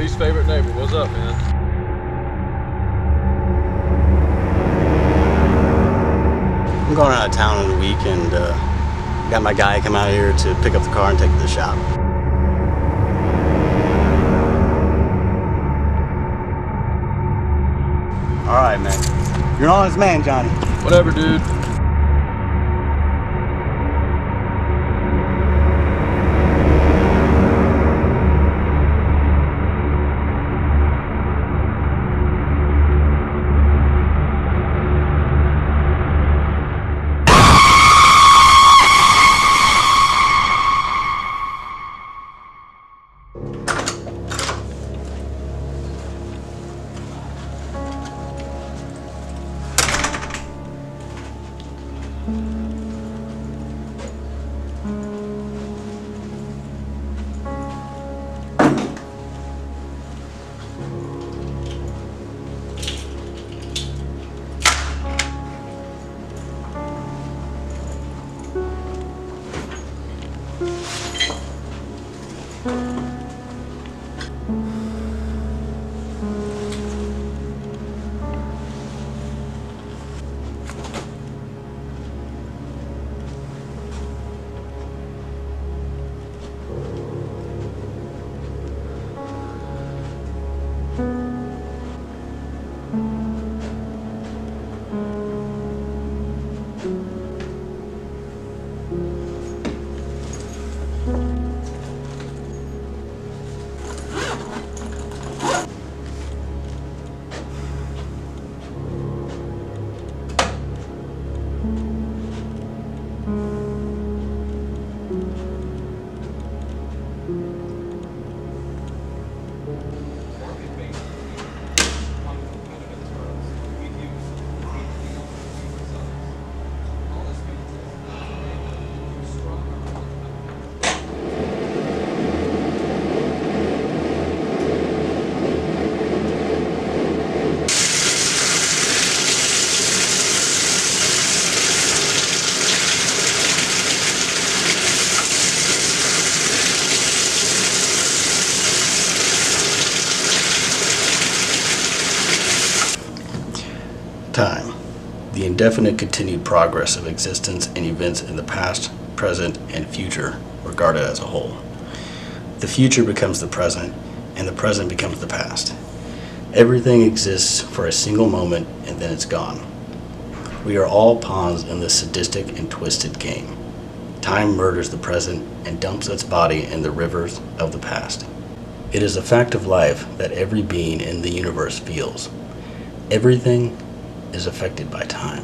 least favorite neighbor. What's up, man? I'm going out of town in a week and got my guy come out here to pick up the car and take it to the shop. All right, man. You're an honest man, Johnny. Whatever, dude. Time. The indefinite continued progress of existence and events in the past, present, and future regarded as a whole. The future becomes the present, and the present becomes the past. Everything exists for a single moment, and then it's gone. We are all pawns in this sadistic and twisted game. Time murders the present and dumps its body in the rivers of the past. It is a fact of life that every being in the universe feels. Everything is affected by time.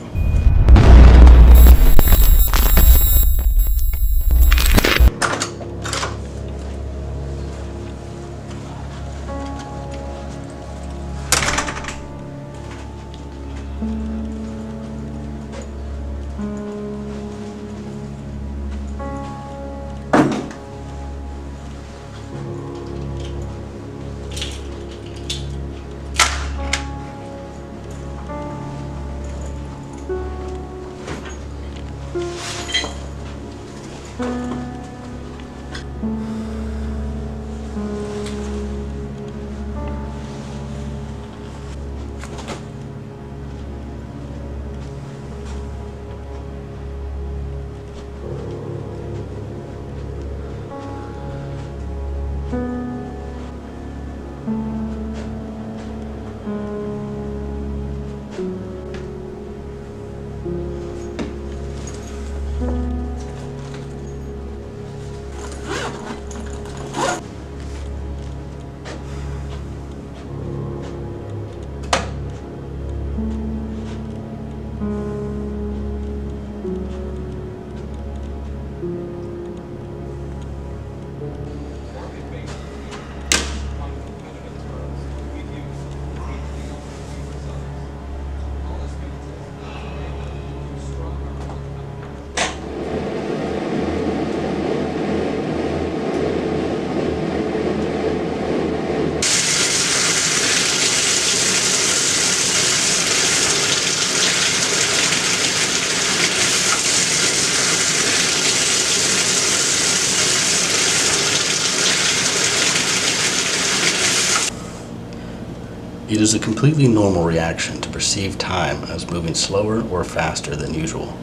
It is a completely normal reaction to perceive time as moving slower or faster than usual.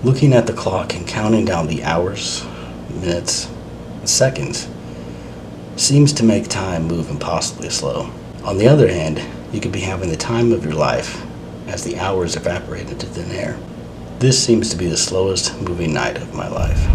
Looking at the clock and counting down the hours, minutes, and seconds seems to make time move impossibly slow. On the other hand, you could be having the time of your life as the hours evaporate into thin air. This seems to be the slowest moving night of my life.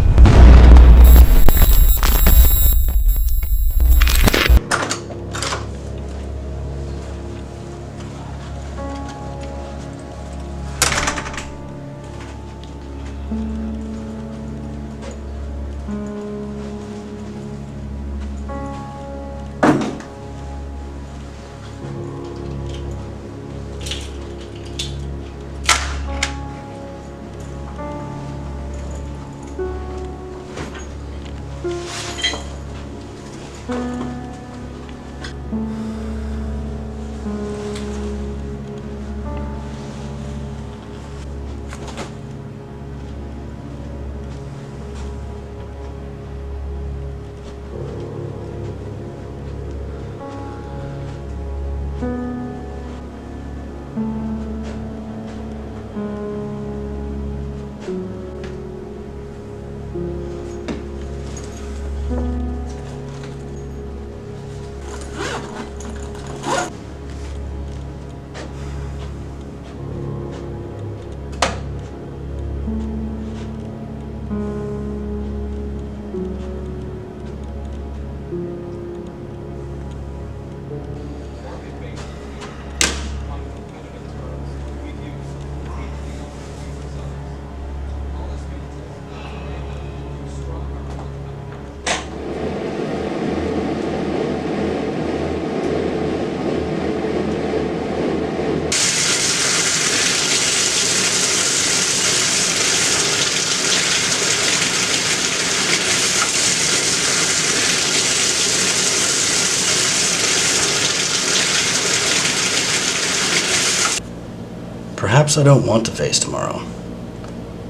Perhaps I don't want to face tomorrow.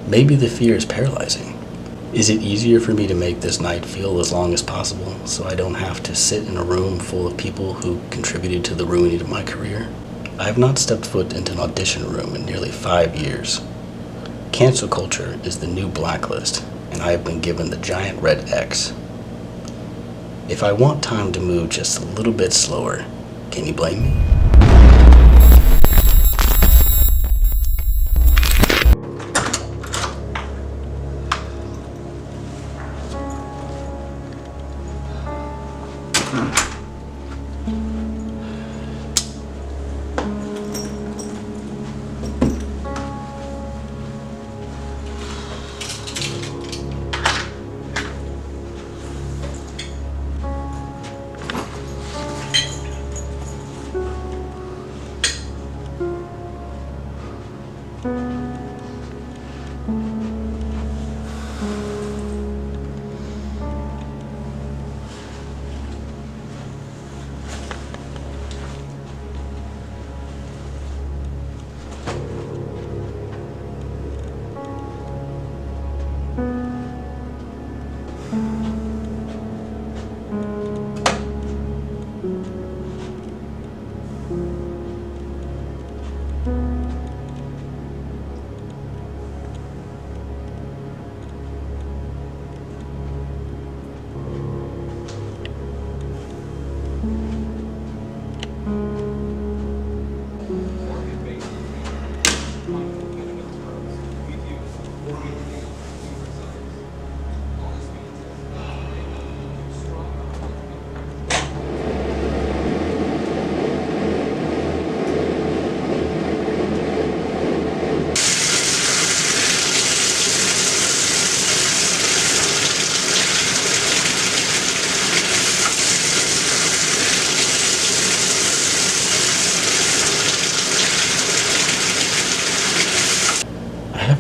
Maybe the fear is paralyzing. Is it easier for me to make this night feel as long as possible so I don't have to sit in a room full of people who contributed to the ruining of my career? I have not stepped foot into an audition room in nearly 5 years. Cancel culture is the new blacklist, and I have been given the giant red X. If I want time to move just a little bit slower, can you blame me?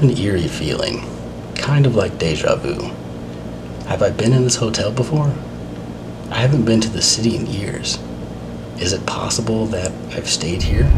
An eerie feeling, kind of like deja vu. Have I been in this hotel before? I haven't been to the city in years. Is it possible that I've stayed here?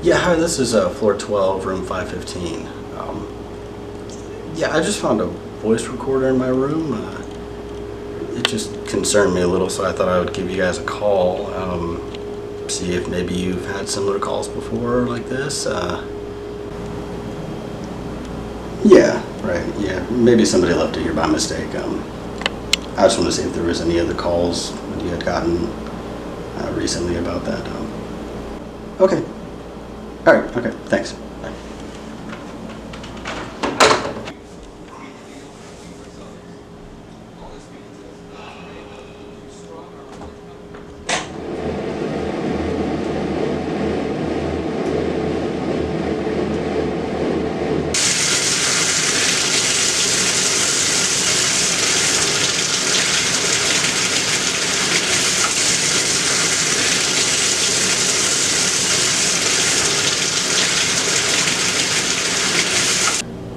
Yeah, hi, this is floor 12, room 515. Yeah, I just found a voice recorder in my room. It just concerned me a little, so I thought I would give you guys a call. See if maybe you've had similar calls before like this. Yeah, right, yeah. Maybe somebody left it here by mistake. I just want to see if there was any other calls that you had gotten recently about that. Okay. All right, okay, thanks. Bye.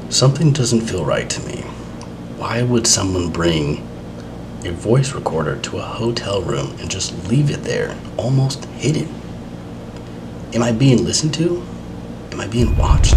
Something doesn't feel right to me. Why would someone bring a voice recorder to a hotel room and just leave it there, almost hidden? Am I being listened to? Am I being watched?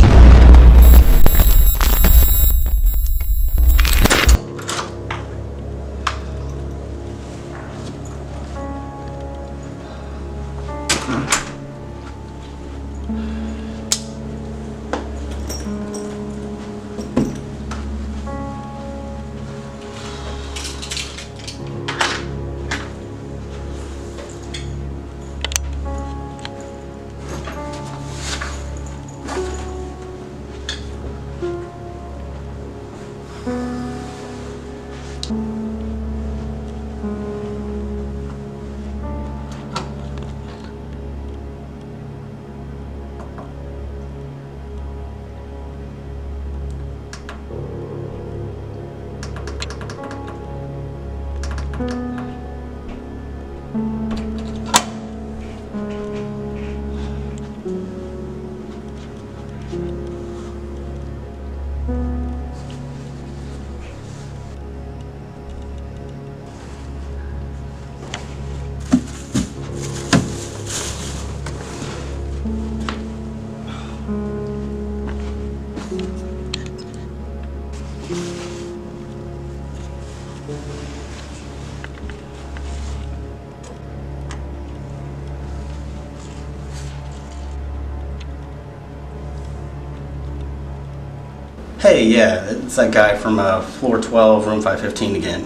Hey, yeah, it's that guy from floor 12, room 515 again.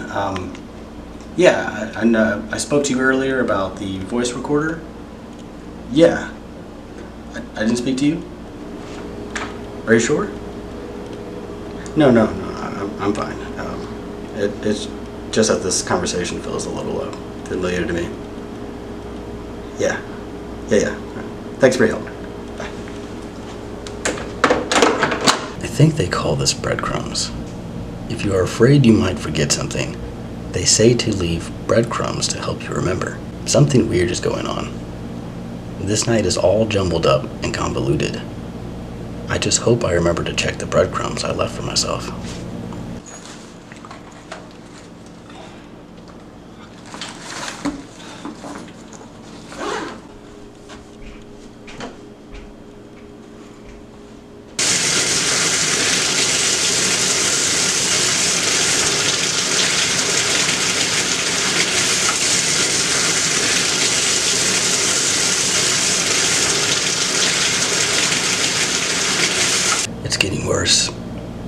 Yeah, I spoke to you earlier about the voice recorder. Yeah. I didn't speak to you? Are you sure? No, I'm fine. It's just that this conversation feels a little familiar to me. Yeah. Thanks for your help. I think they call this breadcrumbs. If you are afraid you might forget something, they say to leave breadcrumbs to help you remember. Something weird is going on. This night is all jumbled up and convoluted. I just hope I remember to check the breadcrumbs I left for myself. It's getting worse.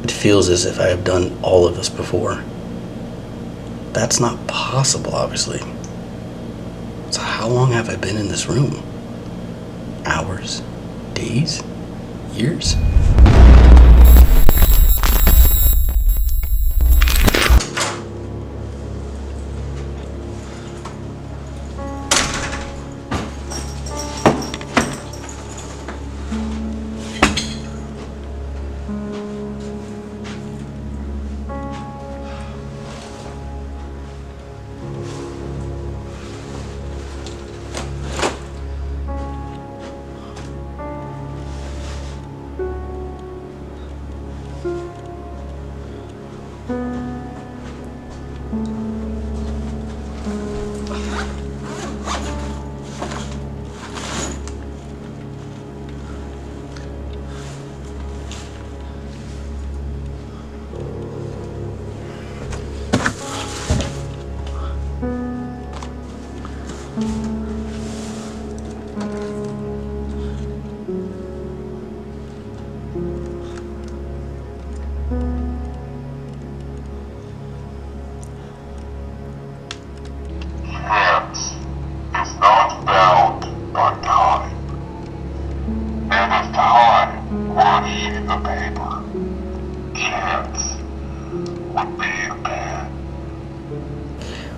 It feels as if I have done all of this before. That's not possible, obviously. So how long have I been in this room? Hours? Days? Years?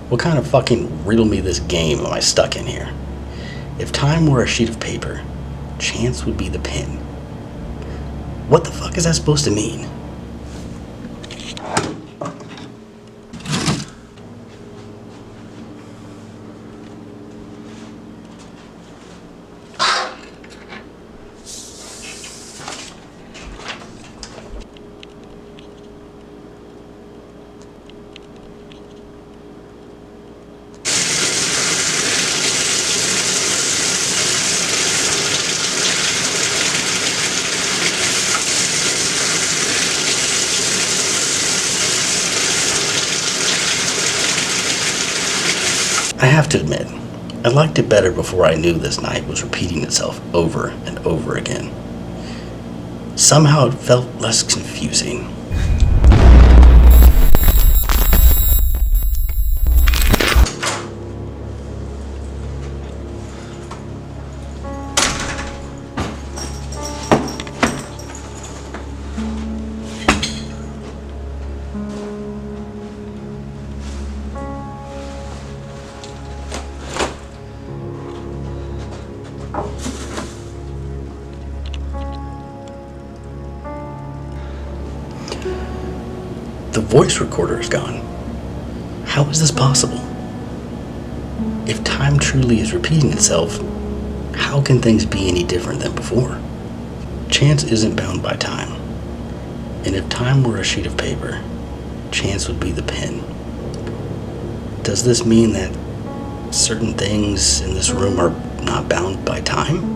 What kind of fucking riddle me this game am I stuck in here? If time were a sheet of paper, chance would be the pen. What the fuck is that supposed to mean? I have to admit, I liked it better before I knew this night was repeating itself over and over again. Somehow it felt less confusing. The voice recorder is gone. How is this possible? If time truly is repeating itself, how can things be any different than before? Chance isn't bound by time. And if time were a sheet of paper, chance would be the pen. Does this mean that certain things in this room are not bound by time?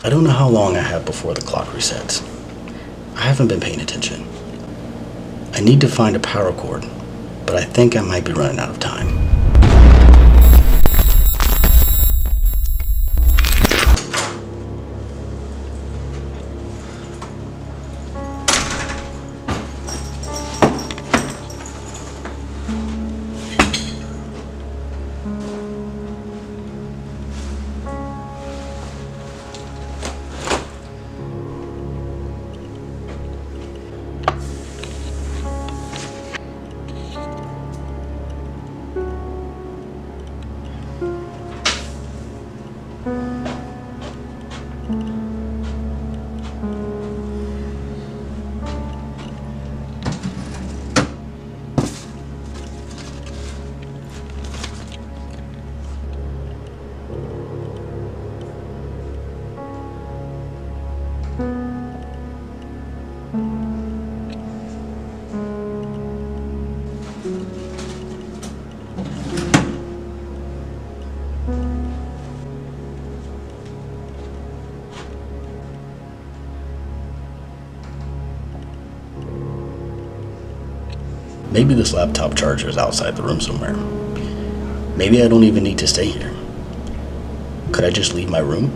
I don't know how long I have before the clock resets. I haven't been paying attention. I need to find a power cord, but I think I might be running out of time. Maybe this laptop charger is outside the room somewhere. Maybe I don't even need to stay here. Could I just leave my room?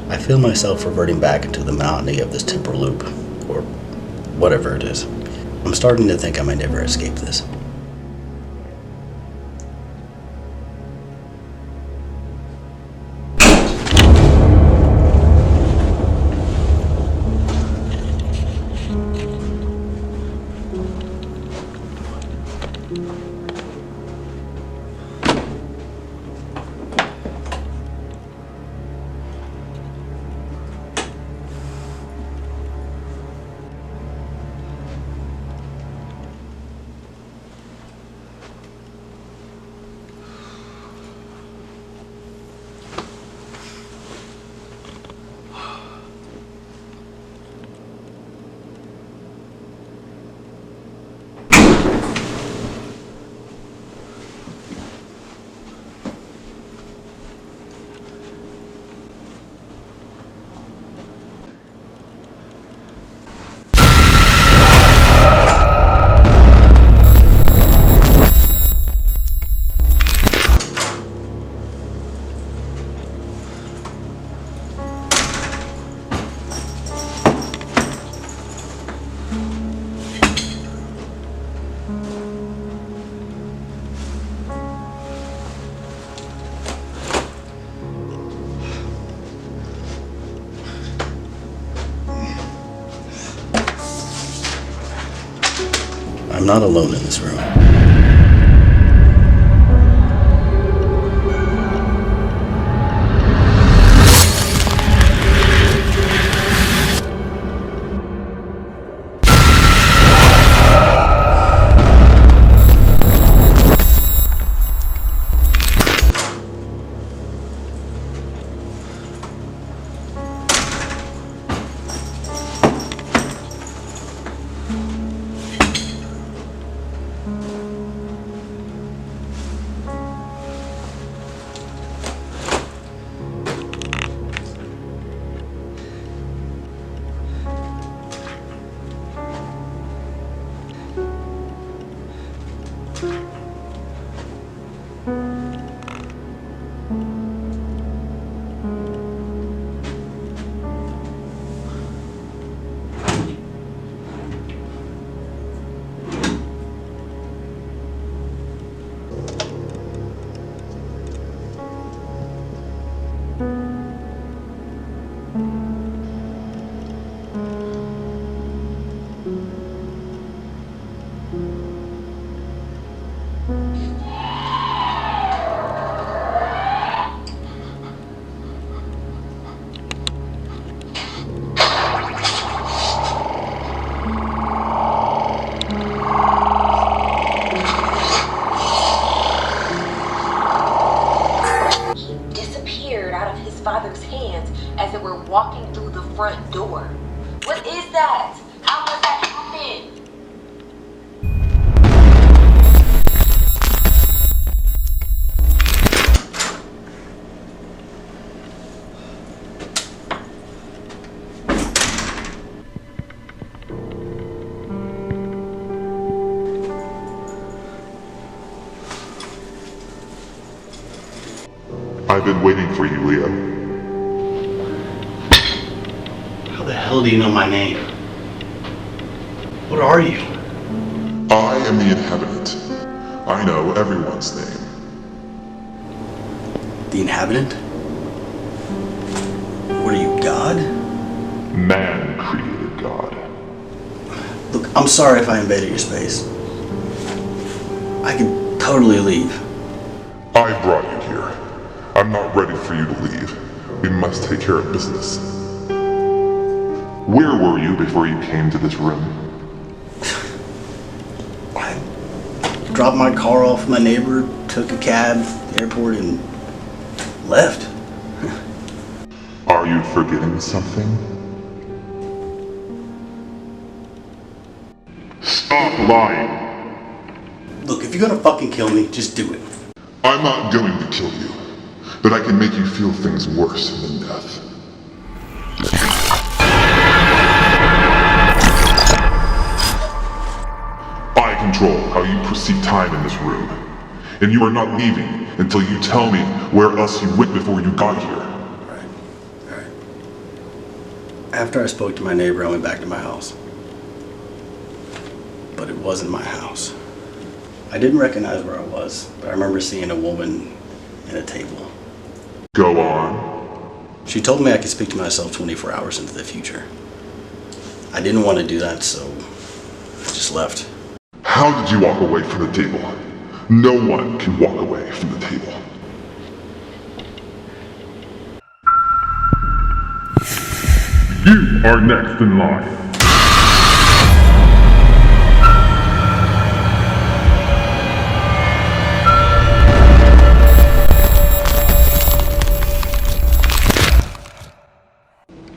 I feel myself reverting back into the monotony of this temporal loop, or whatever it is. I'm starting to think I might never escape this. I'm not alone in this room. Father's hands as it were walking through the front door. What is that? How does that happen? I've been waiting for you, Leah. How the hell do you know my name? What are you? I am the inhabitant. I know everyone's name. The inhabitant? What are you, God? Man created God. Look, I'm sorry if I invaded your space. I can totally leave. I brought you here. I'm not ready for you to leave. We must take care of business. Where were you before you came to this room? I dropped my car off with my neighbor, took a cab to the airport, and left. Are you forgetting something? Stop lying! Look, if you're gonna fucking kill me, just do it. I'm not going to kill you, but I can make you feel things worse than death. I control how you perceive time in this room, and you are not leaving until you tell me where else you went before you got here. Alright. After I spoke to my neighbor, I went back to my house. But it wasn't my house. I didn't recognize where I was, but I remember seeing a woman at a table. Go on. She told me I could speak to myself 24 hours into the future. I didn't want to do that, so I just left. How did you walk away from the table? No one can walk away from the table. You are next in line.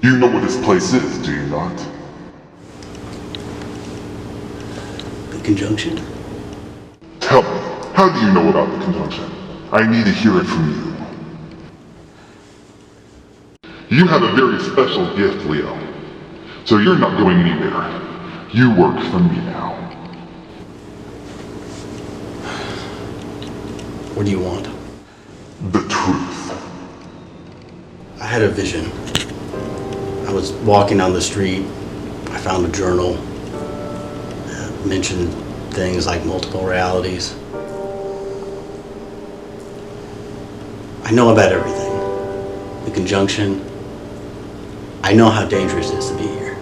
You know what this place is, do you not? The conjunction? Tell me, how do you know about the conjunction? I need to hear it from you. You have a very special gift, Leo. So you're not going anywhere. You work for me now. What do you want? The truth. I had a vision. I was walking down the street. I found a journal. It mentioned things like multiple realities. I know about everything. The conjunction. I know how dangerous it is to be here.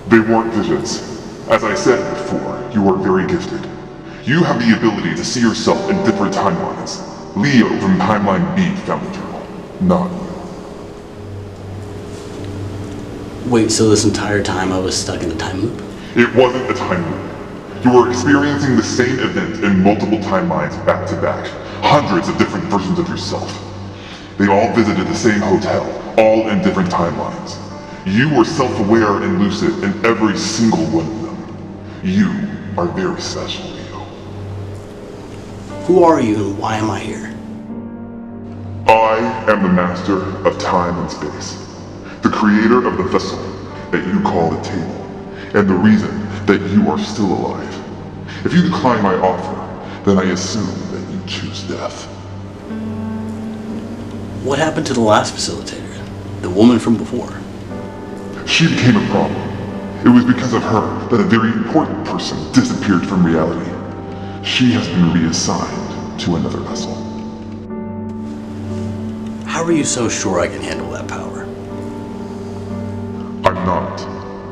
They weren't visions. As I said before, you are very gifted. You have the ability to see yourself in different timelines. Leo from Timeline B found the journal, not you. Wait, so this entire time I was stuck in a time loop? It wasn't a time loop. You were experiencing the same event in multiple timelines back to back. Hundreds of different versions of yourself. They all visited the same hotel, all in different timelines. You were self-aware and lucid in every single one of them. You are very special, Leo. Who are you and why am I here? I am the master of time and space. The creator of the vessel that you call the table, and the reason that you are still alive. If you decline my offer, then I assume that you choose death. What happened to the last facilitator? The woman from before? She became a problem. It was because of her that a very important person disappeared from reality. She has been reassigned to another vessel. How are you so sure I can handle that power? I'm not.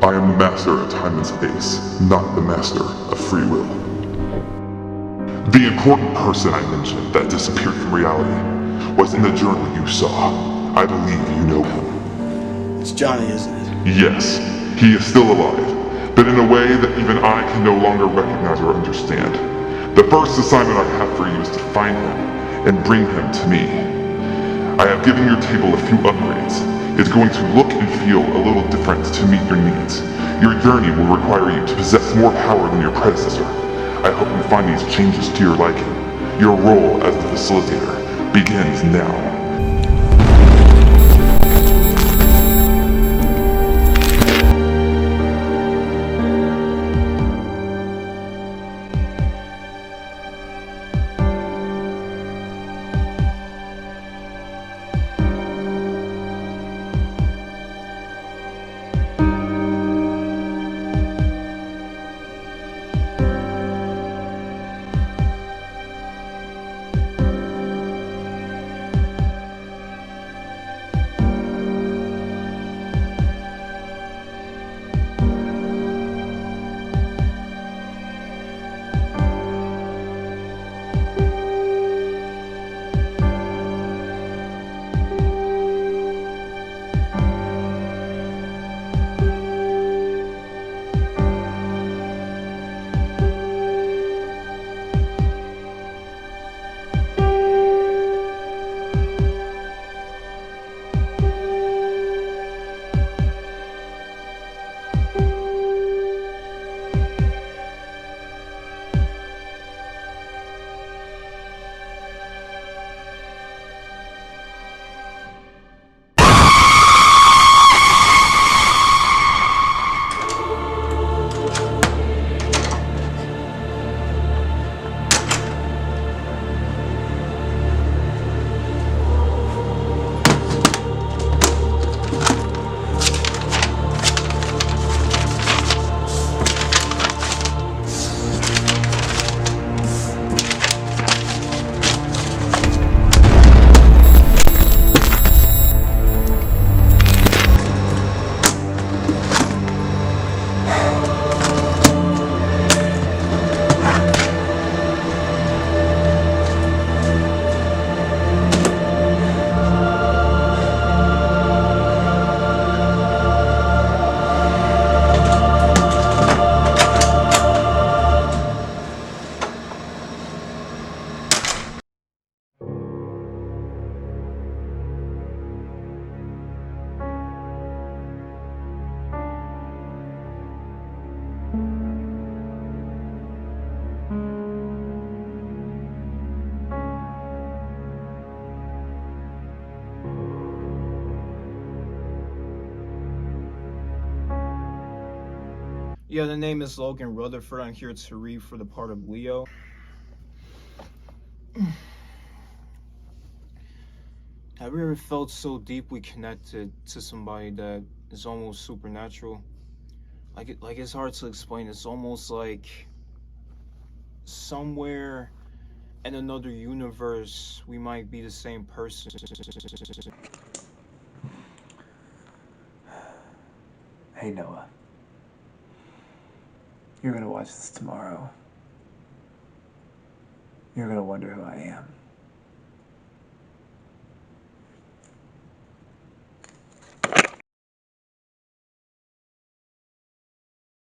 I am the master of time and space, not the master of free will. The important person I mentioned that disappeared from reality was in the journal you saw. I believe you know him. It's Johnny, isn't it? Yes, he is still alive, but in a way that even I can no longer recognize or understand. The first assignment I have for you is to find him and bring him to me. I have given your table a few upgrades. It's going to look and feel a little different to meet your needs. Your journey will require you to possess more power than your predecessor. I hope you find these changes to your liking. Your role as the facilitator begins now. Yeah, the name is Logan Rutherford. I'm here to read for the part of Leo. Have you ever felt so deeply connected to somebody that is almost supernatural? Like it's hard to explain. It's almost like somewhere in another universe we might be the same person. Hey Noah, you're gonna watch this tomorrow. You're gonna wonder who I am.